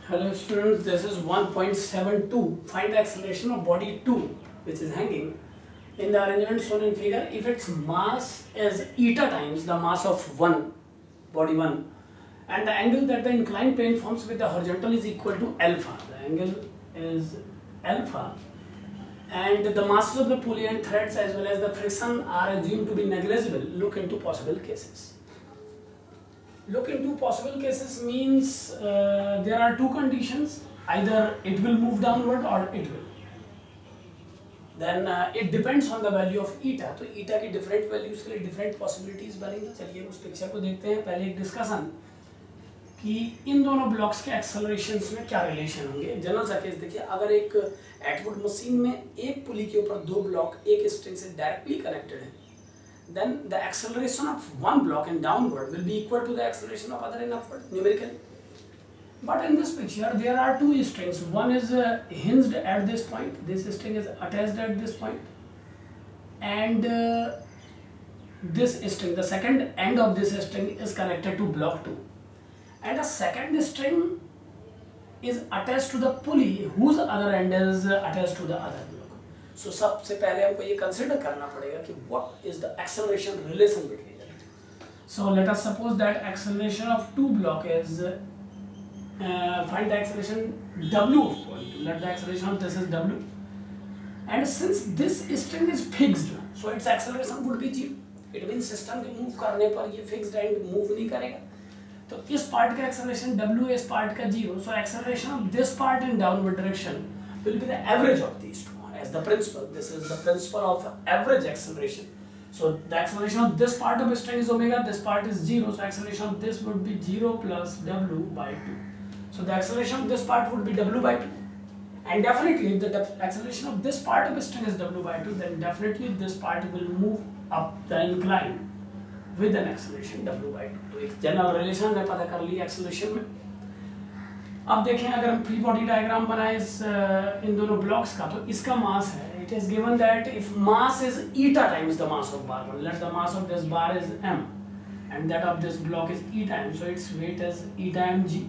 Hello students, this is 1.72. Find the acceleration of body 2 which is hanging. In the arrangement shown in figure, if its mass is eta times the mass of body 1, and the angle that the inclined plane forms with the horizontal is equal to alpha. The angle is alpha, and the masses of the pulley and threads as well as the friction are assumed to be negligible. Look into possible cases. Look into possible cases means there are two conditions: either it will move downward or it will. Then it depends on the value of eta. तो eta की different values के लिए different possibilities बनेंगी. चलिए उस picture को देखते हैं. पहले एक डिस्कशन कि इन दोनों ब्लॉक्स के एक्सेलरेशंस में क्या रिलेशन होंगे. जनरल सा केस देखिए, अगर एक एटवुड मशीन में एक पुली के ऊपर दो ब्लॉक एक स्ट्रिंग से डायरेक्टली कनेक्टेड है, then the acceleration of one block in downward will be equal to the acceleration of other in upward numerically. But in this picture there are two strings. One is hinged at this point, this string is attached at this point, and this string, the second end of this string is connected to block 2, and a second string is attached to the pulley whose other end is attached to the other block. So सबसे पहले हमको ये consider करना पड़ेगा कि what is the acceleration relation between them. So let us suppose that acceleration of two block is find the acceleration w of point. Let the acceleration of this is w, and since this string is fixed, so its acceleration would be 0. It means system के move करने पर ये fixed and move नहीं करेगा. तो इस part का acceleration w, इस part का 0. So acceleration of this part in downward direction will be the average of these two. As the principle, this is the principle of average acceleration. So the acceleration of this part of string is omega, this part is 0, so acceleration of this would be 0 plus w by 2. So the acceleration of this part would be w by 2, and definitely if the acceleration of this part of string is w by 2, then definitely this part will move up the incline with an acceleration w by 2. तो एक general relation ने पता कर लिया acceleration में. अब देखें, अगर हम फ्री बॉडी डायग्राम बनाए इन दोनों ब्लॉक्स का, तो इसका मास है, it is given that if mass is eta times the mass of bar 1, let the mass of this bar is m and that of this block is eta m, so its weight is eta mg.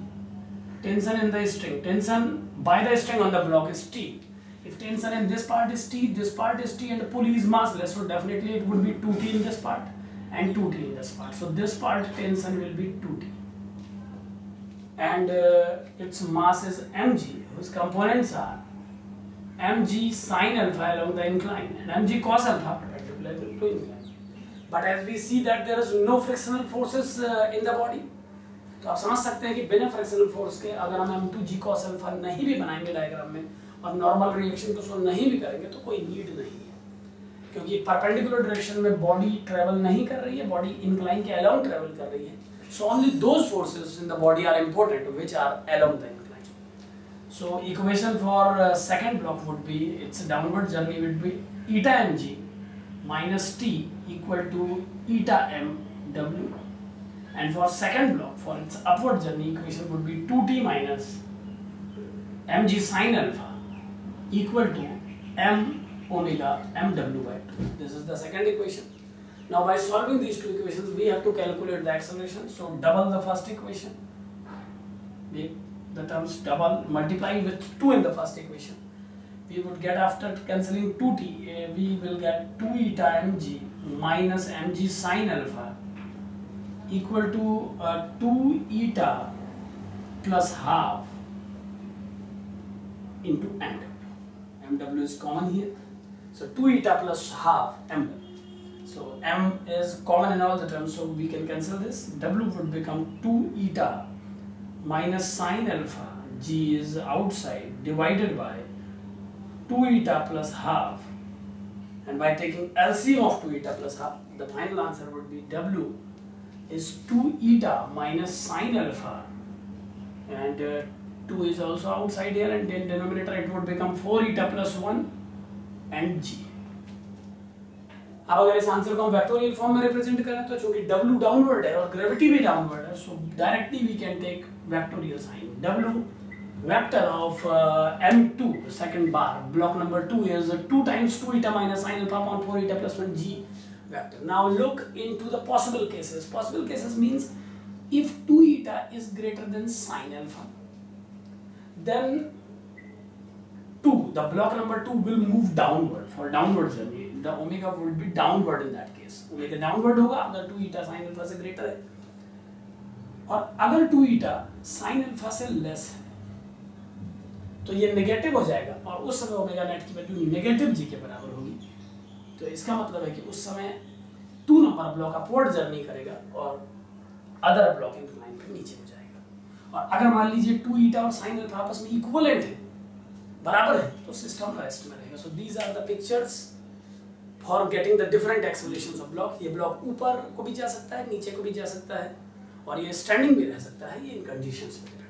Tension in the string, tension by the string on the block is T. If tension in this part is T, this part is T, and the pulley is massless, so definitely it would be 2T in this part and 2T in this part. So this part tension will be 2T, and its mass is mg, whose components are mg sin alpha along the incline and mg cos alpha perpendicular to incline. But as we see that there is no frictional forces in the body, तो आप समझ सकते हैं कि बिना frictional force के अगर हम m2g cos alpha नहीं भी बनाएंगे डायग्राम में और नॉर्मल रिएक्शन को सोल्व नहीं भी करेंगे तो कोई नीड नहीं है, क्योंकि परपेंडिकुलर डायरेक्शन में बॉडी ट्रेवल नहीं कर रही है, बॉडी इंक्लाइन के अलाउंग ट्रेवल कर रही है. So only those forces in the body are important which are along the incline. So equation for second block would be, its downward journey would be eta mg minus t equal to eta m w, and for second block, for its upward journey, equation would be 2t minus mg sin alpha equal to m omega mw by 2. This is the second equation. Now by solving these two equations we have to calculate the acceleration. So double the first equation, make the terms double, multiply with 2 in the first equation. We would get, after cancelling 2t, we will get 2 eta mg minus mg sin alpha equal to 2 eta plus half into mw. Mw is common here, so 2 eta plus half mw. So m is common in all the terms, so we can cancel this. W would become 2 eta minus sin alpha, g is outside, divided by 2 eta plus half, and by taking LCM of 2 eta plus half, the final answer would be W is 2 eta minus sin alpha, and 2 is also outside here, and in denominator it would become 4 eta plus 1 and g. अब अगर इस answer को हम vectorial form में represent करें तो चूंकि W downward है और ग्रेविटी भी डाउनवर्ड है, so directly we can take vectorial sign. W vector of m2 second bar block number 2 is 2 times 2 eta minus sin alpha upon 4 eta plus 1 g vector. Now look into the possible cases. Possible cases means if 2 eta is greater than sin alpha, then 2, the block number 2 will move downward for downward journey. The omega will be downward in that case. Omega downward होगा अगर 2 eta sin alpha से greater है, और अगर 2 eta sin alpha से less है तो ये नेगेटिव हो जाएगा और उस समय ओमेगा नेट की वैल्यू नेगेटिव जी के बराबर होगी। तो इसका मतलब है कि उस समय 2 नंबर ब्लॉक अपवर्ड जर्नी करेगा और अदर ब्लॉक इंक्लाइन पे नीचे हो जाएगा। और अगर मान लीजिए 2 ईटा और साइन अल्फा आपस में इक्विवेलेंट है, बराबर है, तो सिस्टम रेस्ट में रहेगा। So these are the pictures for getting the different accelerations of block. ये ब्लॉक ऊपर को भी जा सकता है, नीचे को भी जा सकता है, और ये स्टैंडिंग भी रह सकता है, ये इन कंडीशंस पे।